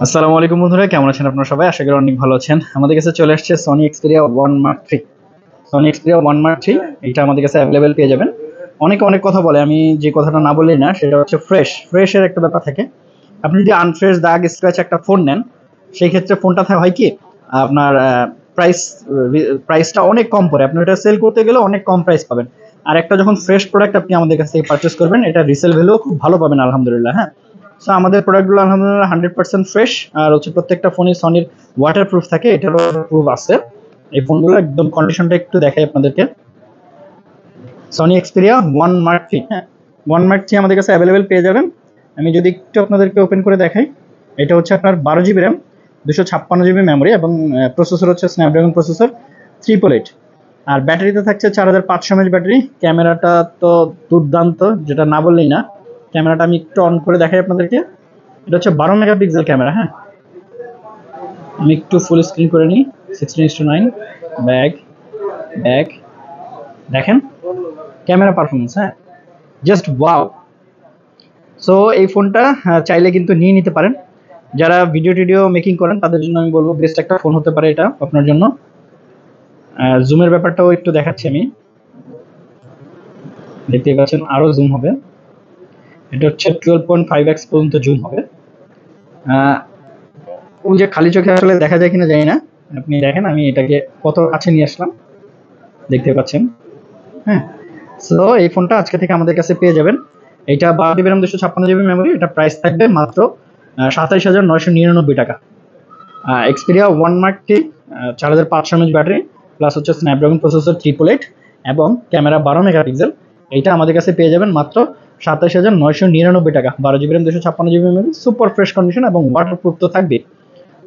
আসসালামু আলাইকুম বন্ধুরা, কেমন আছেন আপনারা সবাই? আশা করি অনেক ভালো আছেন। আমাদের কাছে চলে আসছে Sony Xperia 1 mark 3। Sony Xperia 1 mark 3 এটা আমাদের কাছে অ্যাভেলেবেল পেয়ে যাবেন। অনেকে অনেক কথা বলে, আমি যে কথাটা না বললেই না, সেটা হচ্ছে ফ্রেশের একটা ব্যাপার থাকে। আপনি যদি আনফ্রেশ দাগ স্ক্র্যাচ একটা ফোন নেন, সেই ক্ষেত্রে ফোনটা হয় কি আপনার প্রাইস প্রাইসটা অনেক কম পড়ে। আপনি এটা সেল করতে গেলে অনেক কম প্রাইস পাবেন। আর একটা যখন ফ্রেশ প্রোডাক্ট আপনি আমাদের কাছ থেকে পারচেস করবেন, এটা রিসেল ভ্যালু খুব ভালো পাবেন আলহামদুলিল্লাহ। হ্যাঁ, সো আমাদের প্রোডাক্টগুলো আলহামদুলিল্লাহ 100% ফ্রেশ। আর হচ্ছে প্রত্যেকটা ফোনই সনির ওয়াটার প্রুফ থাকে, এটারও প্রুফ আছে। এই ফোনগুলো একদম কন্ডিশনটা একটু দেখাই আপনাদেরকে। সনি এক্সপেরিয়া 1 মার্ক 3, হ্যাঁ 1 মার্ক 3 আমাদের কাছে অ্যাভেলেবেল পেয়ে যাবেন। আমি যদি একটু আপনাদেরকে ওপেন করে দেখাই, এটা হচ্ছে আপনার 12 GB র্যাম, 256 GB মেমোরি এবং প্রসেসর হচ্ছে স্ন্যাপড্রাগন প্রসেসর 888। আর ব্যাটারিতে থাকছে 4500 mAh ব্যাটারি। ক্যামেরাটা তো দুর্দান্ত, যেটা না বললেই না। ক্যামেরাটা আমি একটু অন করে দেখাই আপনাদেরকে। এটা হচ্ছে 12 মেগাপিক্সেল ক্যামেরা। হ্যাঁ, আমি একটু ফুল স্ক্রিন করে নিই। 16:9 ব্যাক ব্যাক, দেখেন ক্যামেরা পারফরমেন্স। হ্যাঁ, জাস্ট ওয়াও। সো এই ফোনটা চাইলে কিন্তু নিয়ে নিতে পারেন। যারা ভিডিও মেকিং করেন তাদের জন্য আমি বলবো বেস্ট একটা ফোন হতে পারে এটা আপনার জন্য। জুমের ব্যাপারটাও একটু দেখাচ্ছি আমি, দেখতে পাচ্ছেন আরো জুম হবে। এটা হচ্ছে 12.5x পর্যন্ত জুম হবে। ওই যে খালি চোখে আসলে দেখা যায় কিনা জানি না, আপনি দেখেন আমি এটাকে কত কাছে নিয়ে আসলাম, দেখতে পাচ্ছেন। হ্যাঁ, সো এই ফোনটা আজকে থেকে আমাদের কাছে পেয়ে যাবেন। এটা 12 GB র্যাম, 256 GB মেমোরি। এটা প্রাইস থাকবে মাত্র 27,999 টাকা। Xperia 1 mark 3, 4500 mAh battery, plus হচ্ছে স্ন্যাপড্রাগন প্রসেসর 888 এবং ক্যামেরা 12 মেগাপিক্সেল। এইটা আমাদের কাছে পেয়ে যাবেন মাত্র 27,999 টাকা। 12 GB RAM, 256 GB memory, super fresh condition এবং ওয়াটারপ্রুফ তো থাকবে।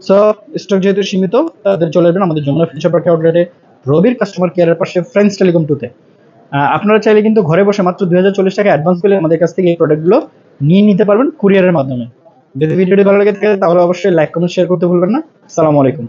সো স্টক যেহেতু সীমিত, তাদের চলে আসবেন আমাদের যমুনা ফিউচার পার্ক আউটলেটে, রবির কাস্টমার কেয়ারের পাশে, ফ্রেন্ডস টেলিকম 2-তে। আপনারা চাইলে কিন্তু ঘরে বসে মাত্র 2040 টাকা অ্যাডভান্স পেলে আমাদের কাছ থেকে এই প্রোডাক্টগুলো নিয়ে নিতে পারবেন কুরিয়ারের মাধ্যমে। যদি ভিডিওটি ভালো লেগে থাকে তাহলে অবশ্যই লাইক কমেন্ট শেয়ার করতে ভুলবেন না। আসসালামু আলাইকুম।